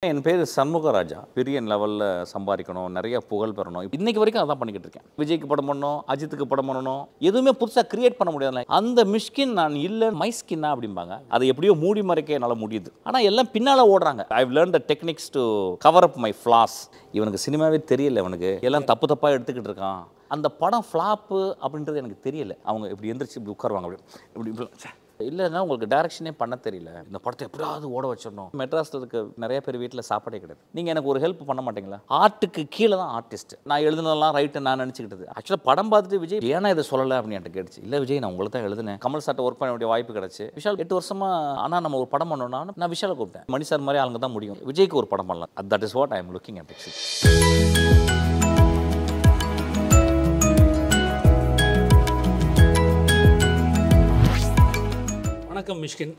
என் பேர் சண்முகராஜா. பெரிய லெவலில் சம்பாதிக்கணும், நிறைய புகழ் பெறணும். இன்னைக்கு வரைக்கும் அதான் பண்ணிக்கிட்டு இருக்கேன். விஜய்க்கு படம் பண்ணணும், அஜித்துக்கு படம் பண்ணணும், எதுவுமே புதுசாக கிரியேட் பண்ண முடியாது. அந்த மிஷ்கின் நான் இல்லை, மைஸ்கின்னா அப்படிம்பாங்க. அதை எப்படியோ மூடி மறைக்க என்னால் முடியுது. ஆனால் எல்லாம் பின்னால் ஓடுறாங்க. I've learn the techniques to cover up my flaws. இவனுக்கு சினிமாவே தெரியல, இவனுக்கு எல்லாம் தப்பு தப்பாக எடுத்துக்கிட்டு இருக்கான். அந்த படம் ஃப்ளாப்பு அப்படின்றது எனக்கு தெரியல. அவங்க இப்படி எந்திரிச்சு இப்படி உட்காருவாங்க, அப்படி இப்படி இல்லைங்க உங்களுக்கு டைரக்ஷனே பண்ண தெரியல, இந்த படத்தை எப்படியாவது ஓட வச்சிடணும். மெட்ராஸில் இருக்க நிறைய பேர் வீட்டில் சாப்பாடே கிடையாது. நீங்கள் எனக்கு ஒரு ஹெல்ப் பண்ண மாட்டீங்களா? ஆர்ட்டுக்கு கீழே தான் ஆர்டிஸ்ட். நான் எழுதுனதெல்லாம் ரைட்டு நான் நினச்சிக்கிட்டது. ஆக்சுவலாக படம் பார்த்துட்டு விஜய் ஏன்னா இதை சொல்லலை அப்படின்னு என்கிட்ட கேட்டுச்சு. இல்லை விஜய் நான் உங்களுக்கு தான் எழுதுனேன். கமல் சார்ட்ட ஒர்க் பண்ண வேண்டிய வாய்ப்பு கிடச்சி. விஷால் 8 வருஷமாக ஆனால் நம்ம ஒரு படம் பண்ணோம்னா நான் விஷாலை கூப்பிட்டேன். மணி சார் மாதிரி ஆளுங்க தான் முடியும், விஜய்க்கு ஒரு படம் பண்ணலாம். That is what I am looking at. வணக்கம் மிஷ்கின்.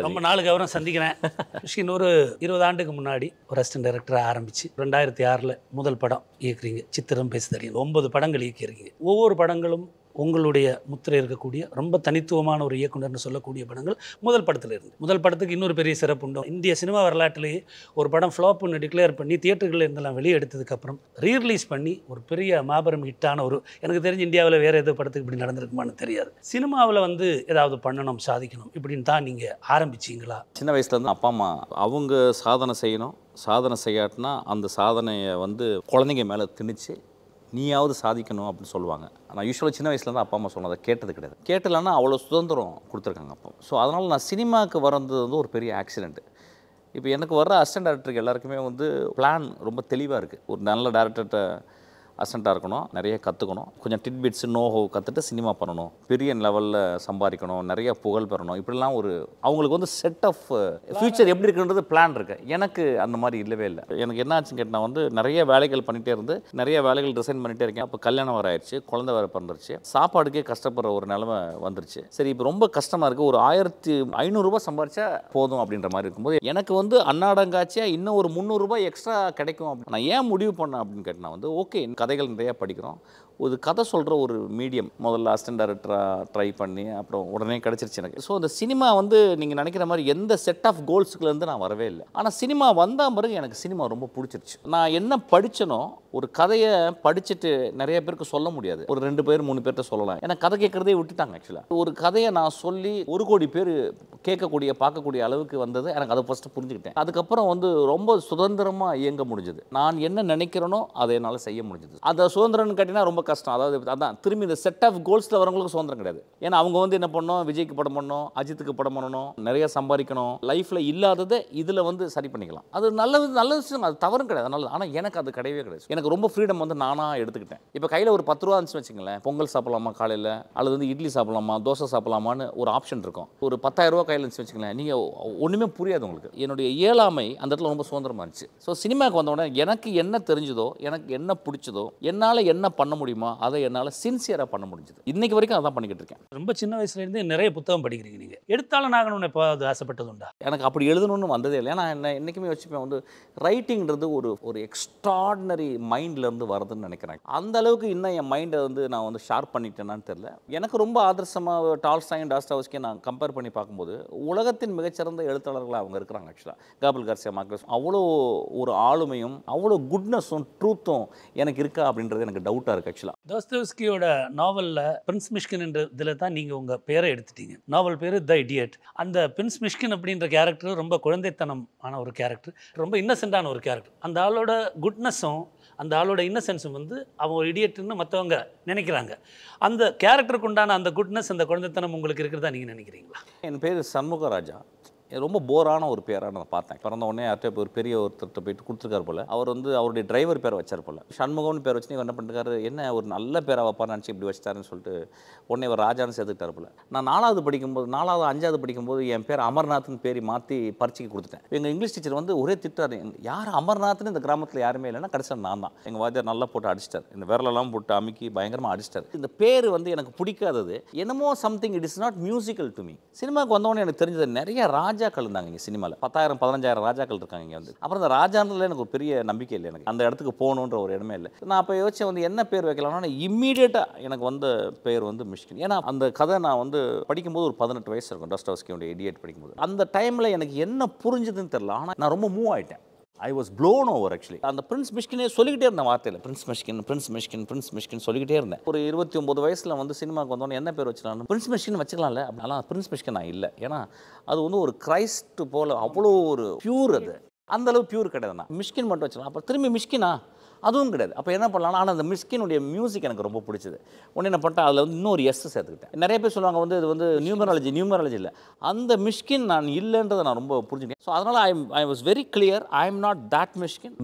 ரொம்ப நாளுக்கு அப்புறம் சந்திக்கிறேன். மிஷ்கின் ஒரு 20 ஆண்டுக்கு முன்னாடி ஒரு அசிஸ்டன்ட் டைரக்டராக ஆரம்பிச்சு 2006 முதல் படம் இயக்குறீங்க. சித்திரம் பேசுதறியும் 9 படங்கள் இயக்கியிருக்கீங்க. ஒவ்வொரு படங்களும் உங்களுடைய முத்திரை இருக்கக்கூடிய ரொம்ப தனித்துவமான ஒரு இயக்குனர்னு சொல்லக்கூடிய படங்கள் முதல் படத்தில் இருந்து. முதல் படத்துக்கு இன்னொரு பெரிய சிறப்பு உண்டு. இந்திய சினிமா வரலாற்றிலேயே ஒரு படம் ஃப்ளாப்னு டிக்ளேர் பண்ணி தியேட்டர்களில் இருந்தெல்லாம் வெளியே எடுத்ததுக்கப்புறம் ரீரிலீஸ் பண்ணி ஒரு பெரிய மாபெரும் ஹிட்டான ஒரு, எனக்கு தெரிஞ்சு இந்தியாவில் வேறு எது படத்துக்கு இப்படி நடந்திருக்குமான்னு தெரியாது. சினிமாவில் வந்து ஏதாவது பண்ணணும், சாதிக்கணும் இப்படின்னு தான் நீங்கள் ஆரம்பிச்சிங்களா? சின்ன வயசுலேருந்து அப்பா அம்மா அவங்க சாதனை செய்யணும், சாதனை செய்யாட்டினா அந்த சாதனையை வந்து குழந்தைங்க மேலே திணிச்சு நீயாவது சாதிக்கணும் அப்படின்னு சொல்லுவாங்க. நான் யூஸ்வலாக சின்ன வயசுலேருந்து அப்பா அம்மா சொன்னதை கேட்டது கிடையாது. கேட்டலன்னா அவ்வளோ சுதந்திரம் கொடுத்துருக்காங்க அப்போ. ஸோ அதனால் நான் சினிமாவுக்கு வர்றது வந்து ஒரு பெரிய ஆக்சிடென்ட். இப்போ எனக்கு வர்ற அசிஸ்டன்ட் டேரக்டருக்கு எல்லாருக்குமே வந்து பிளான் ரொம்ப தெளிவாக இருக்குது. ஒரு நல்ல டேரக்டர்கிட்ட அசிஸ்டண்ட்டாக இருக்கணும், நிறைய கற்றுக்கணும், கொஞ்சம் டிட்பிட்ஸ் நோஹோ கற்றுட்டு சினிமா பண்ணணும், பெரிய லெவலில் சம்பாதிக்கணும், நிறைய புகழ் பெறணும், இப்படிலாம் ஒரு அவங்களுக்கு வந்து செட் ஆஃப் ஃப்யூச்சர் எப்படி இருக்குன்றது பிளான் இருக்குது. எனக்கு அந்த மாதிரி இல்லவே இல்லை. எனக்கு என்ன ஆச்சுன்னு கேட்டால் வந்து நிறைய வேலைகள் பண்ணிகிட்டே இருந்து நிறைய வேலைகள் டிசைன் பண்ணிகிட்டே இருக்கேன். அப்போ கல்யாணம் வர ஆயிடுச்சு, குழந்தை வேறு பிறந்துருச்சு, சாப்பாடுக்கே கஷ்டப்படுற ஒரு நிலைமை வந்துருச்சு. சரி இப்போ ரொம்ப கஷ்டமாக இருக்குது, ஒரு 1500 ரூபாய் சம்பாதிச்சா போதும் அப்படின்ற மாதிரி இருக்கும்போது எனக்கு வந்து அன்னாடங்காச்சியாக இன்னும் ஒரு 300 ரூபாய் எக்ஸ்ட்ரா கிடைக்கும். நான் ஏன் முடிவு பண்ணேன் அப்படின்னு கேட்டால் வந்து ஓகே கதைகள் நிறையா படிக்கிறோம், ஒரு கதை சொல்கிற ஒரு மீடியம் முதல்ல அசிஸ்டன்ட் டைரக்டராக ட்ரை பண்ணி அப்புறம் உடனே கிடச்சிருச்சு எனக்கு. ஸோ அந்த சினிமா வந்து நீங்கள் நினைக்கிற மாதிரி எந்த செட் ஆஃப் கோல்ஸுக்குலேருந்து நான் வரவே இல்லை. ஆனால் சினிமா வந்தால் பிறகு எனக்கு சினிமா ரொம்ப பிடிச்சிருச்சு. நான் என்ன படித்தனோ ஒரு கதையை படிச்சுட்டு நிறைய பேருக்கு சொல்ல முடியாது, ஒரு 2 பேர் 3 பேர்கிட்ட சொல்லலாம். ஏன்னா கதை கேட்குறதே விட்டுட்டாங்க. ஆக்சுவலாக ஒரு கதையை நான் சொல்லி 1 கோடி பேர் கேட்கக்கூடிய பார்க்கக்கூடிய அளவுக்கு வந்தது எனக்கு. அதை ஃபஸ்ட்டு புரிஞ்சுக்கிட்டேன். அதுக்கப்புறம் வந்து ரொம்ப சுதந்திரமாக இயங்க முடிஞ்சது. நான் என்ன நினைக்கிறேனோ அதை என்னால் செய்ய முடிஞ்சது. அதை சுதந்திரம்னு கேட்டிங்கன்னா ரொம்ப கஷ்டம். அதாவது அதான் திரும்பி இந்த செட் ஆஃப் கோல்ஸில் வரவங்களுக்கு சுதந்திரம் கிடையாது. ஏன்னா அவங்க வந்து என்ன பண்ணணும், விஜய்க்கு படம் பண்ணணும், அஜித்துக்கு படம் பண்ணணும், நிறைய சம்பாதிக்கணும், லைஃப்பில் இல்லாததை இதில் வந்து சரி பண்ணிக்கலாம். அது நல்ல விஷயம், அது தவறும் கிடையாது, நல்லது. ஆனால் எனக்கு அது கிடையவே கிடையாது. எனக்கு ரொம்ப ஃப்ரீடம் வந்து நானாக எடுத்துக்கிட்டேன். இப்போ கையில் ஒரு 10 ரூபா இருந்துச்சு வச்சுங்களேன், பொங்கல் சாப்பிடலாமா காலையில், அல்லது வந்து இட்லி சாப்பிடலாமா, தோசை சாப்பிடலாமான்னு ஒரு ஆப்ஷன் இருக்கும். ஒரு 10,000 ரூபா கையில் இருந்துச்சு வச்சுங்களேன், நீங்கள் ஒன்றுமே புரியாது உங்களுக்கு. என்னுடைய இயலாமை அந்த இடத்துல ரொம்ப சுதந்திரமாக இருந்துச்சு. ஸோ சினிமாவுக்கு வந்தோடனே எனக்கு என்ன தெரிஞ்சதோ, எனக்கு என்ன பிடிச்சதோ, என்னால் என்ன பண்ண முடியுமா அதை என்னால் சின்சியராக பண்ண முடிஞ்சது. இன்னைக்கு வரைக்கும் அதான் பண்ணிக்கிட்டு இருக்கேன். ரொம்ப சின்ன வயசுலேருந்து நிறைய புத்தகம் படிக்கிறீங்க. நீங்கள் எழுத்தாளன் ஆகணும்னு எப்போது ஆசைப்பட்டது உண்டா? எனக்கு அப்படி எழுதணும்னு வந்ததே இல்லை. ஏன்னா என்ன என்றைக்குமே வச்சுப்பேன் வந்து ரைட்டிங்கிறது ஒரு எக்ஸ்ட்ராடினரி மைண்ட்லேருந்து வருதுன்னு நினைக்கிறேன். அந்த அளவுக்கு இன்னும் என் மைண்டை வந்து நான் வந்து ஷார்ப் பண்ணிட்டேனான்னு தெரியல. எனக்கு ரொம்ப ஆதர்சமாக டால்ஸ்டாய், டாஸ்டாவ்ஸ்கி நான் கம்பேர் பண்ணி பார்க்கும்போது உலகத்தின் மிகச்சிறந்த எழுத்தாளர்கள் அவங்க இருக்கிறாங்க. ஆக்சுவலாக காபில் கார்சியா மார்கஸ் அவ்வளோ ஒரு ஆளுமையும் அவ்வளோ குட்னஸும் ட்ரூத்தும் எனக்கு இருக்கா அப்படின்றது எனக்கு டவுட்டாக இருக்குது. ஆக்சுவலாக டாஸ்டாவ்ஸ்கியோட நாவலில் பிரின்ஸ் மிஷ்கின் என்ற இதில் தான் நீங்கள் உங்கள் பேரை எடுத்துட்டீங்க. நாவல் பேர் த இடியட். அந்த பிரின்ஸ் மிஷ்கின் அப்படின்ற கேரக்டர் ரொம்ப குழந்தைத்தனம் ஆன ஒரு கேரக்டர், ரொம்ப இன்னசென்ட்டான ஒரு கேரக்டர். அந்த ஆளோட குட்னஸும் அந்த ஆளோட இன்னசென்ஸும் வந்து அவன் ஒரு இடியட்னு மற்றவங்க நினைக்கிறாங்க. அந்த கேரக்டருக்கு உண்டான அந்த குட்னஸ், அந்த குழந்தைத்தனம் உங்களுக்கு இருக்கிறதா நீங்கள் நினைக்கிறீங்களா? என் பேர் சண்முகராஜா. ரொம்ப போரான ஒரு பேராக நான் பார்த்தேன். பிறந்த உடனே யார்கிட்ட ஒரு பெரிய ஒருத்தர்கிட்ட போயிட்டு கொடுத்துருக்காரு போல். அவர் வந்து அவருடைய டிரைவர் பேரை வச்சார் போல். சண்முகம்னு பேர் வச்சு என்ன பண்ணிருக்காரு, என்ன ஒரு நல்ல பேராக வைப்பான்னு நினச்சி இப்படி வச்சிட்டாருன்னு சொல்லிட்டு உடனே ஒரு ராஜான்னு சேர்த்துக்கிட்டார் போல். நான் 4வது படிக்கும்போது 4வது 5வது படிக்கும்போது என் பேர் அமர்நாத்னு பேர் மாற்றி பரீட்சைக்கு கொடுத்துட்டேன். எங்கள் இங்கிலீஷ் டீச்சர் வந்து ஒரே திட்டாரு, யார் அமர்நாத்னு இந்த கிராமத்தில் யாருமே இல்லைன்னா கடைசியில் நான் தான். எங்கள் வாத்தியார் நல்லா போட்டு அடிச்சிட்டார், இந்த விரலெல்லாம் போட்டு அமுக்கி பயங்கரமாக அடிச்சிட்டார். இந்த பேர் வந்து எனக்கு பிடிக்காதது என்னமோ something, it is not musical to me. சினிமாவுக்கு வந்தவொடனே எனக்கு தெரிஞ்சது நிறைய ராஜாக்கள் இருந்தாங்க இங்கே சினிமாவில். 10,000 15,000 ராஜாக்கள் இருக்காங்க இங்கே வந்து. அப்புறம் இந்த ராஜான்றதுல எனக்கு ஒரு பெரிய நம்பிக்கை இல்லை. எனக்கு அந்த இடத்துக்கு போகணுன்ற ஒரு இடமே இல்லை. நான் அப்போ யோசிச்சேன் வந்து என்ன பேர் வைக்கலாம்னா இம்மீடியட்டாக எனக்கு வந்த பேர் வந்து மிஷ்கின். ஏன்னா அந்த கதை நான் வந்து படிக்கும்போது ஒரு 18 வயசு இருக்கும், டாஸ்டாவ்ஸ்கியோட இடியட் படிக்கும்போது. அந்த டைமில் எனக்கு என்ன புரிஞ்சுதுன்னு தெரியல, ஆனால் நான் ரொம்ப மூவ் ஆகிட்டேன். I was blown over actually. அந்த பிரின்ஸ் மிஷ்கினே சொல்லிக்கிட்டே இருந்தேன் வார்த்தையில், பிரின்ஸ் மிஷ்கின் சொல்லிக்கிட்டே இருந்தேன். ஒரு 29 வயசில் வந்து சினிமாவுக்கு வந்தோன்னே என்ன பேர் வச்சுக்கலாம், பிரின்ஸ் மிஷ்கின் வச்சுக்கலாம்ல அப்படின்னா, பிரின்ஸ் மிஷ்கின் நான் இல்லை. ஏன்னா அது வந்து ஒரு கிரைஸ்ட் போல் அவ்வளோ ஒரு பியூர், அது அந்தளவு பியூர் கிடையாது. நான் மிஷ்கின் மட்டும் வச்சுக்கலாம். அப்புறம் திரும்பி மிஷ்கினா அதுவும் கிடையாது. அப்போ என்ன பண்ணலாம், ஆனால் அந்த மிஷ்கினுடைய மியூசிக் எனக்கு ரொம்ப பிடிச்சது. ஒன்று என்ன பண்ணிட்டேன், அதில் வந்து இன்னொரு எஸ் சேர்த்துக்கிட்டேன். நிறைய பேர் சொல்லுவாங்க வந்து இது வந்து நியூமராலஜி இல்லை, அந்த மிஷ்கின் நான் இல்லைன்றதை நான் ரொம்ப புரிஞ்சுக்கிட்டேன். ஸோ அதனால் I was very clear, I am not that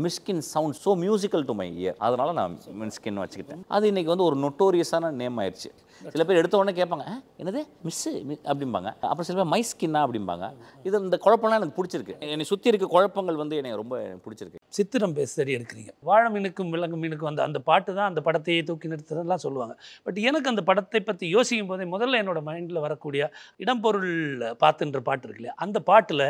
Mysskin sound so musical to my year. அதனால் நான் மிஷ்கின் வச்சுக்கிட்டேன். அது இன்றைக்கி வந்து ஒரு நொட்டோரியஸான நேம் ஆயிடுச்சு. சில பேர் எடுத்த உடனே கேட்பாங்க, என்னது மிஸ்ஸு அப்படிம்பாங்க. அப்புறம் சில பேர் மைஸ்கின்னா அப்படிம்பாங்க. இது இந்த குழப்பம்லாம் எனக்கு பிடிச்சிருக்கு. என்னை சுற்றி இருக்க குழப்பங்கள் வந்து எனக்கு ரொம்ப பிடிச்சிருக்கு. சித்திரம் பேசுறடி எடுக்கிறீங்க. வாழை மீனுக்கும் விலங்கு மீனுக்கும் அந்த பாட்டு தான் அந்த படத்தையே தூக்கி நிறுத்துறதுலாம் சொல்லுவாங்க. பட் எனக்கு அந்த படத்தை பற்றி யோசிக்கும் போதே முதல்ல என்னோட மைண்டில் வரக்கூடிய இடம்பொருள் பார்த்துன்ற பாட்டு இருக்கு இல்லையா, அந்த பாட்டில்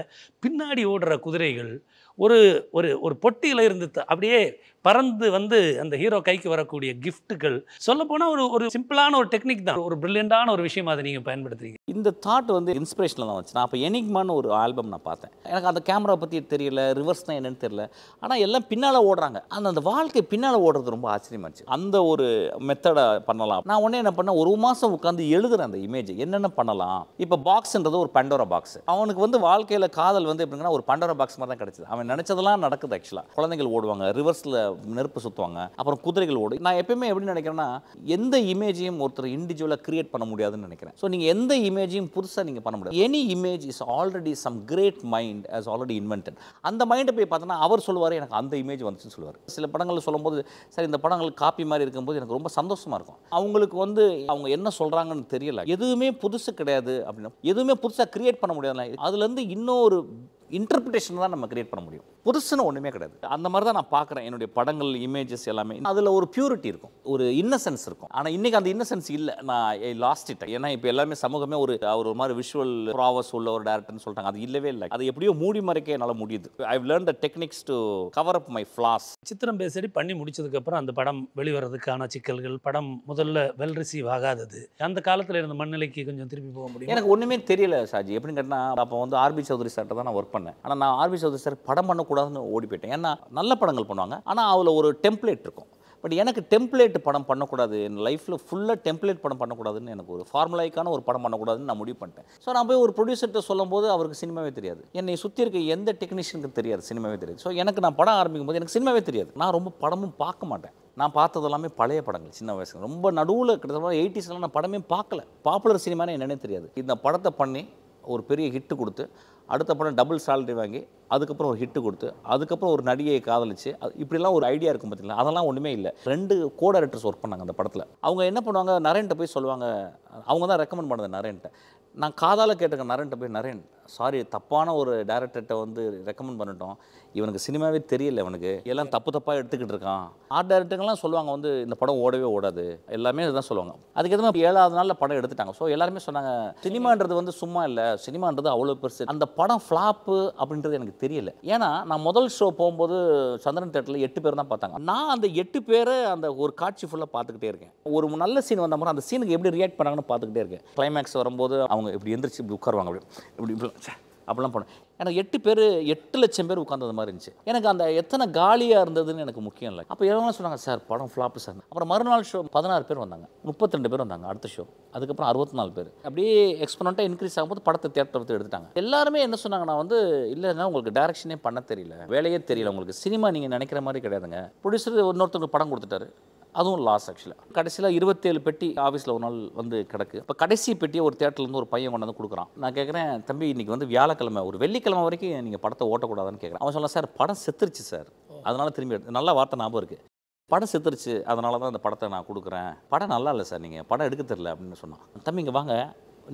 பின்னாடி ஓடுற குதிரைகள் ஒரு ஒரு ஒரு பொட்டியில் இருந்து அப்படியே பறந்து வந்து அந்த ஹீரோ கைக்கு வரக்கூடிய கிஃப்ட்டுகள், சொல்லப்போனால் ஒரு சிம்பிளான ஒரு டெக்னிக் தான், ஒரு பிரில்லியண்டான ஒரு விஷயம் அதை நீங்கள் பயன்படுத்துறீங்க. இந்த தாட் வந்து இன்ஸ்பிரேஷனில் தான் வச்சு. நான் அப்போ எனிக்மான்னு ஒரு ஆல்பம் நான் பார்த்தேன். எனக்கு அந்த கேமரா பற்றி தெரியல, ரிவர்ஸ் தான் என்னன்னு தெரியல. ஆனால் எல்லாம் பின்னால் ஓடுறாங்க. அந்த வாழ்க்கை பின்னால் ஓடுறது ரொம்ப ஆச்சரியமாச்சு. அந்த ஒரு மெத்தடை பண்ணலாம். நான் உடனே என்ன பண்ணேன், ஒரு மாதம் உட்காந்து எழுதுறேன் அந்த இமேஜ் என்னென்ன பண்ணலாம். இப்போ பாக்ஸ்ன்றது ஒரு பண்டோரா பாக்ஸ். அவனுக்கு வந்து வாழ்க்கையில் காதல் வந்து எப்படின்னா ஒரு பண்டோரா பாக்ஸ் மாதிரி தான் கிடைச்சது. அவன் நினச்சதெல்லாம் நடக்குது. ஆக்சுவலாக குழந்தைகள் ஓடுவாங்க, ரிவர்ஸில் நெருப்பு சுற்றுவாங்க, அப்புறம் குதிரைகள் ஓடு. நான் எப்பயுமே எப்படி நினைக்கிறேன்னா, எந்த இமேஜையும் ஒருத்தர் இண்டிவிஜுவலாக கிரியேட் பண்ண முடியாதுன்னு நினைக்கிறேன். ஸோ நீங்கள் எந்த இமேஜையும் புதுசாக நீங்கள் பண்ண முடியாது. Any image is already some great mind has already invented. அந்த மைண்டை போய் பார்த்தோன்னா அவர் சொல்லுவார், எனக்கு அந்த இமேஜ் வந்துச்சுன்னு சொல்லுவார். சில படங்கள் சொல்லும்போது சரி இந்த படங்கள் காப்பி மாதிரி இருக்கும்போது எனக்கு ரொம்ப சந்தோஷமாக இருக்கும். அவங்களுக்கு வந்து அவங்க என்ன சொல்கிறாங்கன்னு தெரியல. எதுவுமே புதுசு கிடையாது அப்படின்னா, எதுவுமே புதுசாக கிரியேட் பண்ண முடியாது. அதுலேருந்து இன்னொரு இன்டர்பிரேஷன் தான் நம்ம கிரியேட் பண்ண முடியும். புதுசுன்னு ஒன்றுமே கிடையாது. அந்த மாதிரி தான் நான் பார்க்குறேன் என்னுடைய படங்கள், இமேஜஸ் எல்லாமே. அதில் ஒரு பியூரிட்டி இருக்கும், ஒரு இன்னசென்ஸ் இருக்கும். ஆனால் இன்றைக்கி அந்த இன்னசென்ஸ் இல்லை. நான் ஐ லாஸ்ட் இட். ஏன்னா இப்போ எல்லாமே சமூகமே அவர் ஒரு மாதிரி விஷுவல் ப்ராவஸ் உள்ள ஒரு டேரக்டர்னு சொல்லிட்டாங்க. அது இல்லவே இல்லை. அது எப்படியோ மூடி மறைக்க என்னால் முடியுது. I have learned the techniques to cover up my flaws. சித்திரம் பேசடி பண்ணி முடிச்சதுக்கப்புறம் அந்த படம் வெளிவரதுக்கான சிக்கல்கள், படம் முதல்ல வெல் ரிசீவ் ஆகாதது, அந்த காலத்தில் இருந்த மண்ணிலைக்கு கொஞ்சம் திருப்பி போக முடியும். எனக்கு ஒன்றுமே தெரியல ஷாஜி. எப்படின்னு கேட்டால், அப்போ வந்து ஆர்பி சௌத்ரி சார்ட்ட தான் நான் ஒர்க் பண்ணேன். ஆனால் நான் ஆர்பி சௌத்ரி சார் படம் பண்ணக்கூடாதுன்னு ஓடி போயிட்டேன். ஏன்னா நல்ல படங்கள் பண்ணுவாங்க, ஆனால் அதில் ஒரு டெம்ப்ளேட் இருக்கும். பட் எனக்கு டெம்ப்ளேட் படம் பண்ணக்கூடாது, என் லைஃப்பில் ஃபுல்லாக டெம்ப்ளேட் படம் பண்ணக்கூடாதுன்னு, எனக்கு ஒரு ஃபார்முலாய்க்கான ஒரு படம் பண்ணக்கூடாதுன்னு நான் முடிவு பண்ணிட்டேன். ஸோ நான் போய் ஒரு ப்ரொடியூசர்கிட்ட சொல்லும்போது அவருக்கு சினிமாவே தெரியாது. என்னை சுற்றி இருக்க எந்த டெக்னீஷியனுக்கு தெரியாது, சினிமாவே தெரியாது. ஸோ எனக்கு நான் படம் ஆரம்பிக்கும் போது எனக்கு சினிமாவே தெரியாது. நான் ரொம்ப படமும் பார்க்க மாட்டேன். நான் பார்த்தது எல்லாமே பழைய படங்கள். சின்ன வயசுல ரொம்ப நடுவில் கிட்டத்தட்ட 80ஸ்லாம் நான் படமே பார்க்கல. பாப்புலர் சினிமானே என்னன்னே தெரியாது. இந்த படத்தை பண்ணி ஒரு பெரிய ஹிட்டு கொடுத்து, அடுத்த படம் டபுள் சேலரி வாங்கி, அதுக்கப்புறம் ஒரு ஹிட்டு கொடுத்து, அதுக்கப்புறம் ஒரு நடிகையை காதலிச்சு, இப்படிலாம் ஒரு ஐடியா இருக்கும் பார்த்தீங்களா, அதெல்லாம் ஒன்றுமே இல்லை. 2 கோ டைரக்டர்ஸ் ஒர்க் பண்ணாங்க அந்த படத்தில். அவங்க என்ன பண்ணுவாங்க, நரேன்ட்ட போய் சொல்லுவாங்க. அவங்க தான் ரெக்கமெண்ட் பண்ணது நரேன்ட்ட. நான் காதால் கேட்டிருக்கேன் நரேன்ட்ட போய், நரேன் சாரி தப்பான ஒரு டேரக்டர்கிட்ட வந்து ரெக்கமெண்ட் பண்ணிட்டோம், இவனுக்கு சினிமாவே தெரியல, இவனுக்கு எல்லாம் தப்பாக எடுத்துக்கிட்டு இருக்கான். ஆர்ட் டேரக்டருங்கெல்லாம் சொல்லுவாங்க வந்து இந்த படம் ஓடவே ஓடாது, எல்லாமே இதுதான் சொல்லுவாங்க. அதுக்கு எதுவுமே 7வது நாளில் படம் எடுத்துட்டாங்க. ஸோ எல்லாருமே சொன்னாங்க சினிமான்றது வந்து சும்மா இல்லை, சினிமான்றது அவ்வளோ பெருசு. அந்த படம் ஃப்ளாப்பு அப்படின்றது எனக்கு தெரியல. ஏன்னா நான் முதல் ஷோ போகும்போது சந்திரன் தேட்டரில் 8 பேர் தான் பார்த்தாங்க. நான் அந்த 8 பேரை அந்த ஒரு காட்சி ஃபுல்லாக பார்த்துக்கிட்டே இருக்கேன். ஒரு நல்ல சீன் வந்த மாதிரி அந்த சீனுக்கு எப்படி ரியாக்ட் பண்ணாங்கன்னு பார்த்துக்கிட்டே இருக்கேன். கிளைமேக்ஸ் வரும்போது அவங்க இப்படி எந்திரிச்சு இப்படி உட்காருவாங்க, இப்படி அப்படிலாம் போனேன். எனக்கு 8 பேர் 8 லட்சம் பேர் உட்காந்தது மாதிரி இருந்துச்சு. எனக்கு அந்த எத்தனை காலியாக இருந்ததுன்னு எனக்கு முக்கியம் இல்லை. அப்போ எல்லாம் சொன்னாங்க சார் படம் ஃப்ளாப்பு சார். அப்புறம் மறுநாள் ஷோ 16 பேர் வந்தாங்க, 32 பேர் வந்தாங்க அடுத்த ஷோ, அதுக்கப்புறம் 64 பேர். அப்படியே எக்ஸ்போனண்ட்டாக இன்க்ரீஸ் ஆகும்போது படத்தை தியேட்டர் எடுத்து எடுத்துட்டாங்க. எல்லாருமே என்ன சொன்னாங்க, நான் வந்து இல்லைன்னா உங்களுக்கு டேரக்ஷனே பண்ண தெரியல, வேலையே தெரியல உங்களுக்கு, சினிமா நீங்கள் நினைக்கிற மாதிரி கிடையாதுங்க. ப்ரொடியூசர் இன்னொருத்தருக்கு படம் கொடுத்துட்டாரு, அதுவும் லாஸ் ஆக்சுவலாக. கடைசியில் 27 பெட்டி ஆஃபீஸில் ஒரு நாள் வந்து கிடக்கு. இப்போ கடைசி பெட்டியை ஒரு தேட்டர்லேருந்து ஒரு பையன் கொண்டு வந்து கொடுக்குறான். நான் கேட்குறேன், தம்பி இன்றைக்கி வந்து வியாழக்கிழமை, ஒரு வெள்ளிக்கிழமை வரைக்கும் நீங்கள் படத்தை ஓட்டக்கூடாதுன்னு கேட்குறேன். அவன் சொன்னான், சார் படம் செத்துருச்சு சார், அதனால் திரும்பி எடுத்து, நல்ல வார்த்தை ஞாபகம் இருக்குது, படம் செத்துருச்சு அதனால தான் இந்த படத்தை நான் கொடுக்குறேன், படம் நல்லா இல்லை சார், நீங்கள் படம் எடுக்க தெரியல அப்படின்னு சொன்னான். தம்பி இங்கே வாங்க,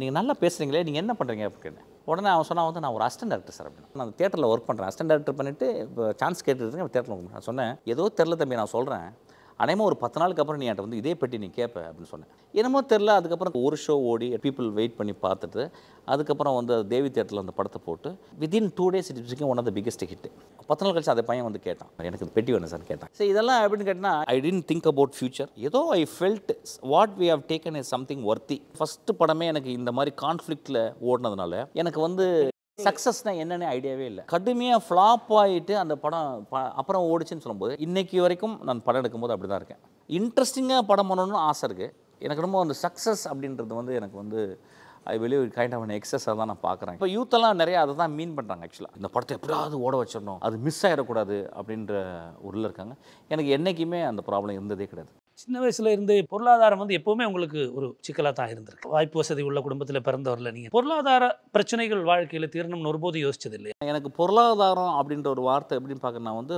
நீங்கள் நல்லா பேசுகிறீங்களே, நீங்கள் என்ன பண்ணுறீங்க அப்படின்னு. உடனே அவன் சொன்னால் வந்து நான் ஒரு அசிஸ்டன்ட் டேரக்டர் சார் அப்படின்னு. நான் தேட்டரில் ஒர்க் பண்ணுறேன், அசிஸ்டன்ட் டேரக்டர் பண்ணிவிட்டு இப்போ சான்ஸ் கேட்டுருக்கேன் தேட்டரில். நான் சொன்னேன், ஏதோ தெரில தம்பி, நான் சொல்கிறேன், அனைமா ஒரு 10 நாளுக்கு அப்புறம் நீ என்கிட்ட வந்து இதே பெட்டி நீ கேட்ப அப்படின்னு சொன்னேன். என்னமோ தெரில, அதுக்கப்புறம் ஒரு ஷோ ஓடி பீப்புள் வெயிட் பண்ணி பார்த்துட்டு, அதுக்கப்புறம் வந்து தேவி தேட்டரில் அந்த படத்தை போட்டு within 2 days it become one of the biggest hit. 10 நாள் கழிச்சு அந்த பையன் வந்து கேட்டான், எனக்கு இது பெட்டி வேணும் சார் கேட்டான். சரி இதெல்லாம் எப்படின்னு கேட்டால், I didn't think about future, ஏதோ I felt what we have taken is something worthy. First படமே எனக்கு இந்த மாதிரி கான்ஃப்ளிக்டில் ஓடினதுனால எனக்கு வந்து சக்ஸஸ்னா என்னென்ன ஐடியாவே இல்லை. கடுமையாக ஃப்ளாப் ஆகிட்டு அந்த படம் அப்புறம் ஓடிச்சுன்னு சொல்லும்போது இன்னைக்கு வரைக்கும் நான் படம் எடுக்கும்போது அப்படி தான் இருக்கேன். இன்ட்ரெஸ்டிங்காக படம் பண்ணணும்னு ஆசை இருக்குது. எனக்கு ரொம்ப அந்த சக்ஸஸ் அப்படின்றது வந்து எனக்கு வந்து ஐ பிலீவ் கைண்ட் ஆஃப் எக்ஸஸாக தான் நான் பார்க்குறேன். இப்போ யூத்தெல்லாம் நிறைய அதை தான் மீன் பண்ணுறாங்க. ஆக்சுவலாக இந்த படத்தை எப்படியாவது ஓட வச்சிடணும், அது மிஸ் ஆகிடக்கூடாது அப்படின்ற ஊரில் இருக்காங்க. எனக்கு என்றைக்குமே அந்த ப்ராப்ளம் இருந்ததே கிடையாது. சின்ன வயசுல இருந்து பொருளாதாரம் வந்து எப்பவுமே உங்களுக்கு ஒரு சிக்கலாக தான் இருந்திருக்கு. வாய்ப்பு வசதி உள்ள குடும்பத்தில் பிறந்தவரில் நீங்கள் பொருளாதார பிரச்சனைகள் வாழ்க்கையில் தீரணும்னு ஒருபோது யோசிச்சது இல்லையா? எனக்கு பொருளாதாரம் அப்படின்ற ஒரு வார்த்தை எப்படின்னு பார்க்கணும்னா வந்து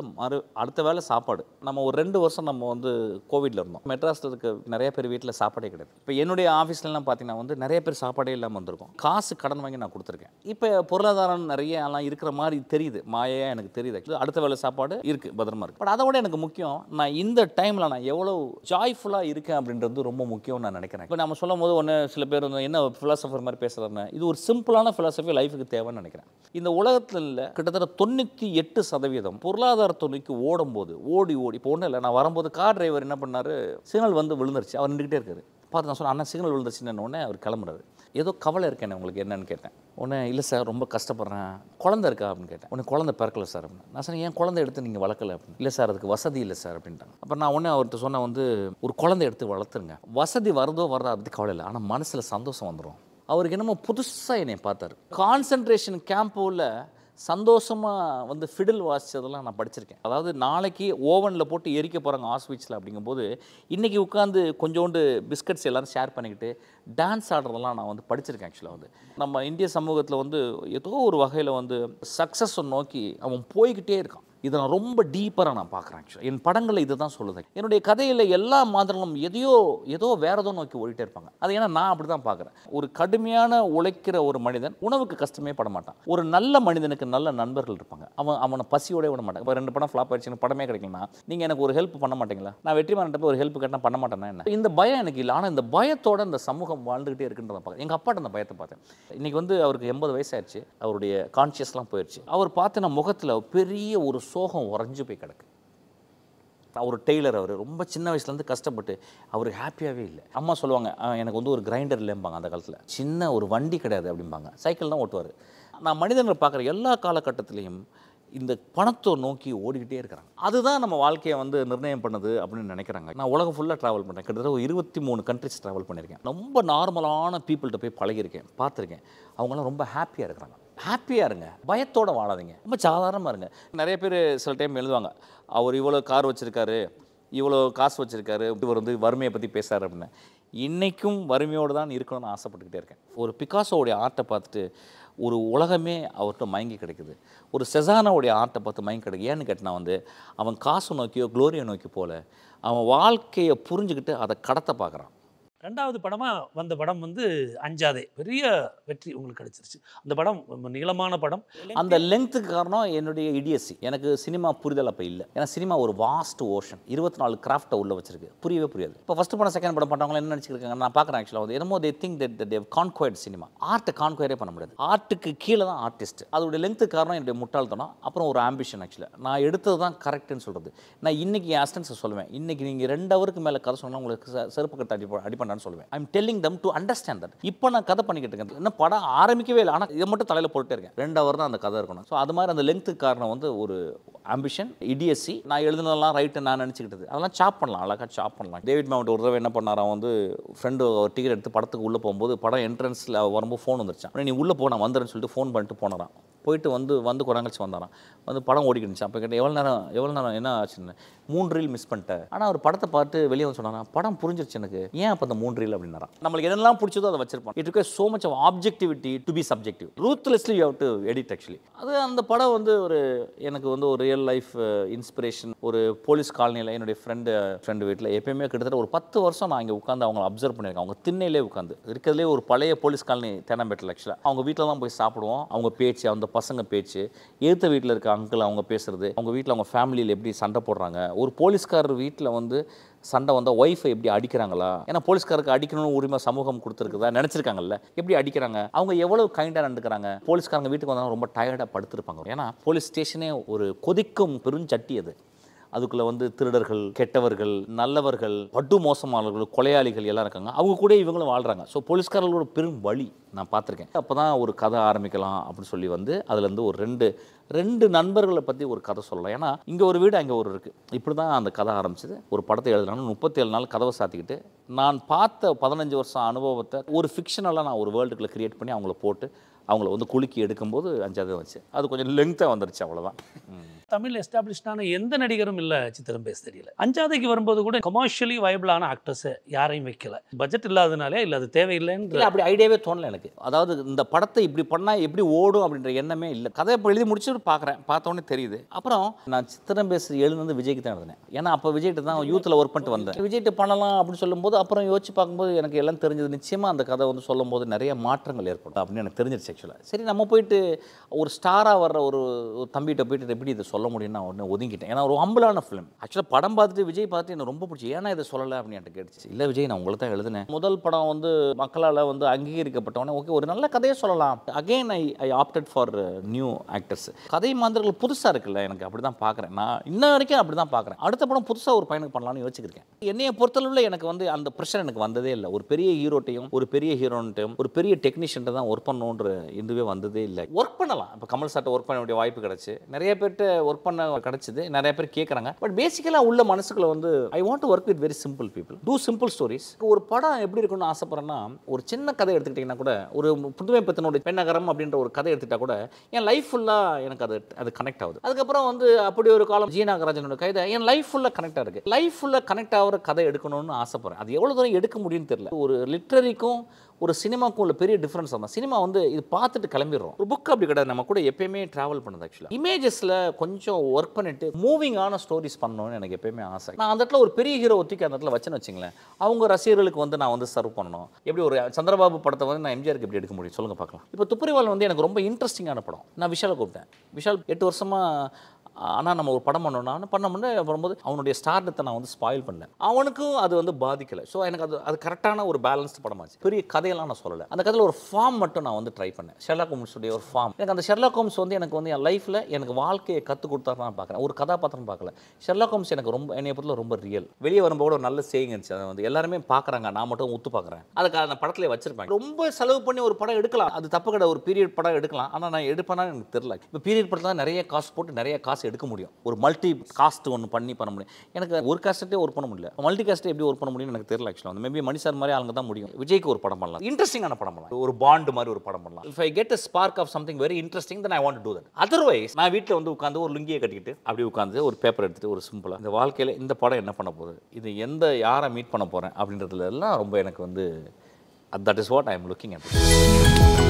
அடுத்த வேளை சாப்பாடு. நம்ம ஒரு 2 வருஷம் நம்ம வந்து கோவிட்ல இருந்தோம். மெட்ராஸில் இருக்க நிறைய பேர் வீட்டில் சாப்பாடே கிடையாது. இப்போ என்னுடைய ஆஃபீஸ்லாம் பார்த்தீங்கன்னா வந்து நிறைய பேர் சாப்பாடே இல்லாமல் வந்திருக்கும். காசு கடன் வாங்கி நான் கொடுத்துருக்கேன். இப்போ பொருளாதாரம் நிறைய எல்லாம் இருக்கிற மாதிரி தெரியுது, மாயையாக எனக்கு தெரியுது. அடுத்த வேளை சாப்பாடு இருக்குது, பத்திரமா இருக்குது. பட் அதை விட எனக்கு முக்கியம், நான் இந்த டைமில் நான் எவ்வளோ ஜாய்ஃபுல்லாக இருக்கேன் அப்படின்றது ரொம்ப முக்கியம்னு நான் நினைக்கிறேன். இப்போ நம்ம சொல்லும் போது ஒன்று சில பேர் வந்து என்ன ஃபிலாசபர் மாதிரி பேசுகிறாங்க, இது ஒரு சிம்பிளான ஃபிலாசபி லைஃபுக்கு தேவைன்னு நினைக்கிறேன். இந்த உலகத்தில் கிட்டத்தட்ட 98% பொருளாதாரத்தை நோக்கி ஓடும்போது ஓடி இப்போ ஒன்றும் இல்லை. நான் வரும்போது கார் டிரைவர் என்ன பண்ணார், சிக்னல் வந்து விழுந்துருச்சு, அவர் நின்றுக்கிட்டே இருக்காரு. பார்த்து நான் சொன்னேன், அண்ணா சிக்னல் விழுந்துருச்சுன்னு உடனே அவர் கிளம்புறாரு. ஏதோ கவலை இருக்கேன் உங்களுக்கு என்னன்னு கேட்டேன். உடனே இல்லை சார் ரொம்ப கஷ்டப்படுறேன். குழந்தை இருக்கா அப்படின்னு கேட்டேன். உடனே குழந்தை பிறக்கல சார் அப்படின்னு. நான் சொன்னேன், ஏன் குழந்தை எடுத்து நீங்கள் வளர்க்கல அப்படின்னு. இல்லை சார் அதுக்கு வசதி இல்லை சார் அப்படின்ட்டாங்க. அப்புறம் நான் உடனே அவர்கிட்ட சொன்னேன் வந்து ஒரு குழந்தை எடுத்து வளர்த்துருங்க, வசதி வருதோ வரதோ அதை பற்றி கவலை இல்லை, ஆனால் மனசில் சந்தோஷம் வந்துடும். அவருக்கு என்னமோ புதுசாக என்னை பார்த்தார். கான்சன்ட்ரேஷன் கேம்போவில் சந்தோஷமாக வந்து ஃபிடில் வாசித்ததெல்லாம் நான் படிச்சிருக்கேன். அதாவது நாளைக்கு ஓவனில் போட்டு எரிக்க போகிறாங்க ஆஸ்விட்ஸில் அப்படிங்கும்போது இன்றைக்கி உட்காந்து கொஞ்சோண்டு பிஸ்கட்ஸ் எல்லோரும் ஷேர் பண்ணிக்கிட்டு டான்ஸ் ஆடுறதெல்லாம் நான் வந்து படிச்சிருக்கேன். ஆக்சுவலாக வந்து நம்ம இந்திய சமூகத்தில் வந்து ஏதோ ஒரு வகையில் வந்து சக்ஸஸை நோக்கி அவன் போய்கிட்டே இருக்கான். இதை நான் ரொம்ப டீப்பராக நான் பார்க்குறேன். ஆக்சுவலாக என் படங்களில் இதை தான் சொல்லுது. என்னுடைய கதையில் எல்லா மாதிரிலும் ஏதோ வேற ஏதோ நோக்கி ஓடிட்டே இருப்பாங்க. அது ஏன்னா நான் அப்படி தான் பார்க்குறேன். ஒரு கடுமையான உழைக்கிற ஒரு மனிதன் உணவுக்கு கஷ்டமே பட மாட்டான். ஒரு நல்ல மனிதனுக்கு நல்ல நண்பர்கள் இருப்பாங்க. அவனை பசியோட விட மாட்டான். இப்போ 2 படம் ஃப்ளாப் ஆயிடுச்சு, படமே கிடைக்கலனா நீங்கள் எனக்கு ஒரு ஹெல்ப் பண்ண மாட்டீங்களா? நான் வெற்றிமாறன் போய் ஒரு ஹெல்ப் கேட்டால் பண்ண மாட்டேன்னா என்ன? இந்த பயம் எனக்கு இல்லை. ஆனால் இந்த பயத்தோட இந்த சமூகம் வாழ்ந்துகிட்டே இருக்குன்றதை பார்க்குறேன். எங்கள் அப்பாட்ட அந்த பயத்தை பார்த்தேன். இன்றைக்கி வந்து அவருக்கு 80 வயசாயிடுச்சு. அவருடைய கான்ஷியஸ்லாம் போயிடுச்சு. அவர் பார்த்து நான் முகத்தில் பெரிய ஒரு சோகம் உறைஞ்சு போய் கிடக்கு. அவர் டெய்லர், அவர் ரொம்ப சின்ன வயசுலேருந்து கஷ்டப்பட்டு அவர் ஹாப்பியாகவே இல்லை. அம்மா சொல்லுவாங்க, எனக்கு வந்து ஒரு கிரைண்டர் இல்லைம்பாங்க அந்த காலத்தில், சின்ன ஒரு வண்டி கிடையாது அப்படிம்பாங்க, சைக்கிள் தான் ஓட்டுவார். நான் மனிதர்களை பார்க்குற எல்லா காலகட்டத்திலையும் இந்த பணத்தை நோக்கி ஓடிக்கிட்டே இருக்கிறாங்க. அதுதான் நம்ம வாழ்க்கையை வந்து நிர்ணயம் பண்ணுது அப்படின்னு நினைக்கிறாங்க. நான் உலகம் ஃபுல்லாக ட்ராவல் பண்ணுறேன். கிட்டத்தட்ட ஒரு 23 கண்ட்ரிஸ் ட்ராவல் பண்ணியிருக்கேன். ரொம்ப நார்மலான பீப்புள்கிட்ட போய் பழகியிருக்கேன், பார்த்துருக்கேன். அவங்களாம் ரொம்ப ஹாப்பியாக இருக்கிறாங்க. ஹாப்பியாக இருங்க, பயத்தோடு வாழாதீங்க, ரொம்ப சாதாரணமாக இருங்க. நிறைய பேர் சில டைம் எழுதுவாங்க, அவர் இவ்வளோ கார் வச்சுருக்காரு, இவ்வளோ காசு வச்சுருக்காரு, இவர் வந்து வறுமையை பற்றி பேசுகிறார் அப்படின்னு. இன்றைக்கும் வறுமையோடு தான் இருக்கணும்னு ஆசைப்பட்டுக்கிட்டே இருக்கேன். ஒரு பிகாசோடைய ஆர்ட்டை பார்த்துட்டு ஒரு உலகமே அவர்கிட்ட மயங்கி கிடைக்குது. ஒரு செசானாவுடைய ஆர்ட்டை பார்த்து மயங்கி கிடைக்குது. ஏன்னு கேட்டால் வந்து அவன் காசு நோக்கியோ க்ளோரியை நோக்கி போல, அவன் வாழ்க்கையை புரிஞ்சுக்கிட்டு அதை கடத்த பார்க்குறான். 2வது படமாக வந்த படம் வந்து அஞ்சாதே, பெரிய வெற்றி உங்களுக்கு கிடைச்சிருச்சு. அந்த படம் நீளமான படம். அந்த லெங்க்த்துக்கு காரணம் என்னுடைய இடியசி. எனக்கு சினிமா புரிதல் அப்போ இல்லை. ஏன்னா சினிமா ஒரு வாஸ்ட் ஓஷன், 24 கிராஃப்டை உள்ள வச்சிருக்கு, புரியவே புரியாது. இப்போ ஃபஸ்ட்டு படம் செகண்ட் படம் பண்ணுறவங்க என்ன நினச்சிருக்காங்க, நான் பார்க்குறேன். ஆக்சுவலாக வந்து என்னமோ they think that they conquered cinema. ஆர்ட்டை கான்குயரே பண்ண முடியாது. ஆர்ட்டுக்கு கீழே தான் ஆர்டிஸ்ட். அதோடைய லெங்க்த்துக்கு காரணம் என்னுடைய முட்டாள்தனம், அப்புறம் ஒரு ஆம்பிஷன். ஆக்சுவலாக நான் எடுத்தது தான் கரெக்டுன்னு சொல்கிறது. நான் இன்றைக்கி என் அசிஸ்டன்ஸை சொல்லுவேன், இன்றைக்கி நீங்கள் 2 ஹவருக்கு மேலே கதை சொன்னால் உங்களுக்கு செருப்பு கட்ட அடிப்பேன் சொல்லுவேன். I am telling them to understand that. இப்போ நான் கதை பண்ணிக்கிட்டு இருக்கேன், இன்னும் படம் ஆரம்பிக்கவே இல்லை, ஆனால் இதை மட்டும் தலையில் போட்டுட்டே இருக்கேன். 2 ஹவர் தான் அந்த கதை இருக்கணும். ஸோ அது மாதிரி அந்த லெங்க்த்துக்கு காரணம் வந்து ஒரு ஆம்பிஷன், இடியசி. நான் எழுதுனதெல்லாம் ரைட்டு நான் நினச்சிக்கிட்டது, அதெல்லாம் சாப் பண்ணலாம், அழகாக சாப் பண்ணலாம். டேவிட் மவுண்ட் ஒரு தடவை என்ன பண்ணாராம், வந்து ஃப்ரெண்டு ஒரு டிக்கெட் எடுத்து படத்துக்கு உள்ளே போகும்போது படம் என்ட்ரன்ஸில் வரும்போது ஃபோன் வந்துருச்சான். நீ உள்ளே போ, நான் வந்துடுன்னு சொல்லிட்டு ஃபோன் பண்ணிட்டு போனாராம். போயிட்டு வந்து கொண்டாங்கச்சு வந்தாராம். வந்து படம் ஓடிக்கிடுச்சு. அப்போ கேட்டேன், எவ்வளோ நேரம் என்ன ஆச்சுன்னு. 3 ரீல் மிஸ் பண்ணிட்டேன். ஆனால் அவர் படத்தை பார்த்து வெளியே வந்து சொன்னாங்க, படம் புரிஞ்சிருச்சு எனக்கு, ஏன் அப்போ அந்த 3 ரீல் அப்படின்னாராம். நம்மளுக்கு என்னெல்லாம் பிடிச்சதோ அதை வச்சிருப்போம். It requires so much of objectivity to be subjective. Ruthlessly you have to edit actually. அது அந்த படம் வந்து எனக்கு வந்து ஒரு ரியல் லைஃப் இன்ஸ்பிரேஷன். ஒரு போலீஸ் காலனியில் என்னுடைய ஃப்ரெண்டு வீட்டில் எப்பயுமே கிட்டத்தட்ட ஒரு 10 வருஷம் நான் இங்கே உட்காந்து அவங்களை அப்சர்வ் பண்ணியிருக்கேன். அவங்க திண்ணையிலே உட்காந்து இருக்கிறதுலே ஒரு பழைய போலீஸ் காலனி தேனாம்பேட்டில். ஆக்சுவலாக அவங்க வீட்டில் தான் போய் சாப்பிடுவோம். அவங்க பேச்சு, அந்த பசங்க பேச்சு, எதிர்த்த வீட்டில் இருக்க அங்கிள் அவங்க பேசுறது, அவங்க வீட்டில் அவங்க ஃபேமிலியில் எப்படி சண்டை போடுறாங்க, ஒரு போலீஸ்காரர் வீட்டில் வந்து சண்டை வந்தால் ஒய்ஃபை எப்படி அடிக்கிறாங்களா, ஏன்னா போலீஸ்காருக்கு அடிக்கணும்னு உரிமை சமூகம் கொடுத்துருக்குதா நினச்சிருக்காங்கல்ல, எப்படி அடிக்கிறாங்க, அவங்க எவ்வளோ கைண்டாக நடந்துக்கிறாங்க. போலீஸ்காரங்க வீட்டுக்கு வந்தாலும் ரொம்ப டயர்டாக படுத்துருப்பாங்க. ஏன்னா போலீஸ் ஸ்டேஷனே ஒரு கொதிக்கும் பெருஞ்சட்டி. அது அதுக்குள்ளே வந்து திருடர்கள், கெட்டவர்கள், நல்லவர்கள், படு மோசமானவர்கள், கொலையாளிகள் எல்லாம் இருக்காங்க. அவங்க கூட இவங்களும் வாழ்கிறாங்க. ஸோ போலீஸ்காரர்களோட பெரும் வழி நான் பார்த்துருக்கேன். அப்போ தான் ஒரு கதை ஆரம்பிக்கலாம் அப்படின்னு சொல்லி வந்து அதுலேருந்து ஒரு ரெண்டு நண்பர்களை பற்றி ஒரு கதை சொல்லலாம். ஏன்னா இங்கே ஒரு வீடு அங்கே ஒரு இருக்குது. இப்படி தான் அந்த கதை ஆரம்பிச்சது. ஒரு படத்தை எழுதுனாலும் 37 நாள் கதவை சாத்திக்கிட்டு நான் பார்த்த 15 வருஷம் அனுபவத்தை ஒரு ஃபிக்ஷனெல்லாம் நான் ஒரு வேர்ல்டுக்குள்ளே க்ரியேட் பண்ணி அவங்கள போட்டு அவங்கள வந்து குலுக்கி எடுக்கும்போது 5வது வச்சு அது கொஞ்சம் லெங்க்த்தாக வந்துருச்சு. அவ்வளோதான். தமிழ் எஸ்டாப்ளிஷ்டான எந்த நடிகரும் இல்லை சித்திரம் பேச தெரியல. 5வதுக்கு வரும்போது கூட கமர்ஷியலி வைபிளான ஆக்டர்ஸை யாரையும் வைக்கல. பட்ஜெட் இல்லாதனாலே இல்லை அது தேவையில்லைன்னு அப்படி ஐடியாவே தோணலை எனக்கு. அதாவது இந்த படத்தை இப்படி பண்ணால் எப்படி ஓடும் அப்படின்ற எண்ணமே இல்லை. கதை இப்போ எழுதி முடிச்சுட்டு பார்க்குறேன். பார்த்தோன்னே தெரியுது. அப்புறம் நான் சித்திரம் பேச எழுதுனது விஜய்க்கு தான் எழுதினேன். ஏன்னா அப்போ விஜய்கிட்ட தான் யூத்தில் ஒர்க் பண்ணிட்டு வந்தேன். விஜய்கிட்ட பண்ணலாம் அப்படின்னு சொல்லும்போது அப்புறம் யோசிச்சு பார்க்கும்போது எனக்கு எல்லாம் தெரிஞ்சது. நிச்சயமாக அந்த கதை வந்து சொல்லும் போது நிறைய மாற்றங்கள் ஏற்படும் அப்படின்னு எனக்கு தெரிஞ்சிருச்சு. ஆக்சுவலாக சரி நம்ம போயிட்டு ஒரு ஸ்டாராக வர்ற ஒரு தம்பிகிட்ட போயிட்டு எப்படி இதை சொல்ல முடியும்னு நான் உடனே ஒதுங்கிட்டேன். ஏன்னா ஒரு ஹம்பிளான ஃபிலிம். ஆக்சுவலாக படம் பார்த்துட்டு விஜய் பார்த்து எனக்கு ரொம்ப பிடிச்சி. ஏன்னா இதை சொல்லலை அப்படின்னு என்கிட்ட கேட்டுச்சு. இல்லை விஜய் நான் உங்களை தான் எழுதினேன். முதல் படம் வந்து மக்களால் வந்து அங்கீகரிக்கப்பட்டவொடனே ஓகே ஒரு நல்ல கதையை சொல்லலாம். Again I opted for new actors. கதை மாந்தர்கள் புதுசாக இருக்குல்ல, எனக்கு அப்படி தான் பார்க்குறேன். நான் இன்ன வரைக்கும் அப்படி தான் பார்க்குறேன். அடுத்த படம் புதுசாக ஒரு பையனுக்கு பண்ணலாம்னு யோசிச்சிருக்கேன். என்னையை பொறுத்தளவில் எனக்கு வந்து அந்த ப்ரெஷர் எனக்கு வந்ததே இல்லை. ஒரு பெரிய ஹீரோட்டையும் ஒரு பெரிய ஹீரோன்ட்டையும் ஒரு பெரிய டெக்னீஷியன்ட்ட தான் ஒர்க் பண்ணணுன்ற இதுவே வந்ததே இல்லை. ஒர்க் பண்ணலாம். இப்போ கமல் சார்ட்ட ஒர்க் பண்ண வேண்டிய வாய்ப்பு கிடச்சி நிறைய பேர்கிட்ட ஒர்க் பண்ண கிடச்சிது. நிறைய பேர் கேட்குறாங்க. பட் பேசிக்கலாக உள்ள மனசுக்குள்ள வந்து I want to work with very simple people, too simple stories. ஒரு படம் எப்படி இருக்குன்னு ஆசைப்படுறேன்னா ஒரு சின்ன கதை எடுத்துக்கிட்டிங்கன்னா கூட ஒரு புதுமை பத்தினுடைய பெண்ணகரம் அப்படின்ற ஒரு கதை எடுத்துட்டா கூட என் லைஃப் ஃபுல்லாக எனக்கு அது கனெக்ட் ஆகுது. அதுக்கப்புறம் வந்து அப்படி ஒரு காலம் ஜி நாகராஜனோட கதை என் லைஃப் ஃபுல்லாக கனெக்ட் ஆகுது. லைஃப் ஃபுல்லாக கனெக்ட் ஆகிற கதை எடுக்கணும்னு ஆசைப்படுறேன். அது எவ்வளோ தூரம் எடுக்க முடியும்னு தெரியல. ஒரு லிட்ரரிக்கும் ஒரு சினிமாக்கும் உள்ள பெரிய டிஃப்ரென்ஸ் தான். சினிமா வந்து இது பார்த்துட்டு கிளம்பிடுறோம். ஒரு புக் அப்படி கிடையாது. நம்ம கூட எப்பயுமே ட்ராவல் பண்ணுது. ஆக்சுவலாக இமேஜஸில் கொஞ்சம் ஒர்க் பண்ணிட்டு மூவிங் ஆன ஸ்டோரிஸ் பண்ணணும்னு எனக்கு எப்பயுமே ஆசை. நான் அந்த இடத்துல ஒரு பெரிய ஹீரோ ஒத்திக்கு அந்த இடத்துல வச்சுன்னு வச்சுங்களேன், அவங்க ரசிகர்களுக்கு வந்து நான் வந்து சர்வ் பண்ணணும். எப்படி ஒரு சந்திரபாபு படத்தை வந்து நான் எம்ஜிஆருக்கு எப்படி எடுக்க முடியும் சொல்லுங்க பார்க்கலாம். இப்போ துப்பறிவாளன் வந்து எனக்கு ரொம்ப இன்ட்ரெஸ்டிங்கான படம். நான் விஷாலை கூப்பிட்டேன். விஷால் 8 வருஷமாக ஆனால் நம்ம ஒரு படம் பண்ணோம்னா பண்ண வரும்போது அவனுடைய ஸ்டார்டத்தை நான் வந்து ஸ்பாயில் பண்ணேன். அவனுக்கும் அது வந்து பாதிக்கலை. ஸோ எனக்கு அது கரெக்டான ஒரு பேலன்ஸ்டு படமாச்சு. பெரிய கதையெல்லாம் நான் சொல்லலை. அந்த கதையில் ஒரு ஃபார்ம் மட்டும் நான் வந்து ட்ரை பண்ணேன். ஷெர்லாக் ஹோம்ஸுடைய ஒரு ஃபார்ம். எனக்கு அந்த ஷெர்லாக் ஹோம்ஸ் வந்து எனக்கு வந்து என் லைஃப்பில் எனக்கு வாழ்க்கையை கற்றுக் கொடுத்தாரு நான் பார்க்குறேன். ஒரு கதாபாத்திரம் பார்க்கல. ஷெர்லாக் ஹோம்ஸ் எனக்கு ரொம்ப என்னை பொறுத்தவரை ரொம்ப ரியல். வெளியே வரும்போது ஒரு நல்ல சேயிங் இருந்துச்சு. அதை வந்து எல்லாருமே பார்க்குறாங்க, நான் மட்டும் உத்து பார்க்குறேன். அதுக்கு அந்த படத்தில் வச்சிருப்பேன். ரொம்ப செலவு பண்ணி ஒரு படம் எடுக்கலாம், அது தப்பு கிடையாது. ஒரு பீரியட் படம் எடுக்கலாம். ஆனால் நான் எடுப்பேன்னா எனக்கு தெரியல. இப்போ பீரியட் படத்தில் நிறைய காசு போட்டு நிறைய காசு எடுக்க முடியும். ஒரு மல்டி காஸ்ட் ஒன்று பண்ண முடியும். எனக்கு ஒரு காஸ்ட்டே ஒர்க் பண்ண முடியல. மல்டி காஸ்ட்டை எப்படி ஒர்க் பண்ண முடியும்னு எனக்கு தெரியல. ஆக்சுவலாக வந்து மேபி மணி சார் மாதிரி ஆளுங்க தான் முடியும். விஜய்க்கு ஒரு படம் பண்ணலாம், இன்ட்ரெஸ்டிங்கான படம் பண்ணலாம். ஒரு பாண்ட் மாதிரி ஒரு படம் பண்ணலாம். If I get a spark of something very interesting then I want to do that. Otherwise நான் வீட்டில் வந்து உட்காந்து ஒரு லுங்கியை கட்டிக்கிட்டு அப்படி உட்காந்து ஒரு பேப்பர் எடுத்துட்டு ஒரு சிம்பிளாக இந்த வாழ்க்கையில் இந்த படம் என்ன பண்ண போகுது, இது யாரை மீட் பண்ண போகிறேன் அப்படின்றதுல எல்லாம் ரொம்ப எனக்கு வந்து that is what I am looking at.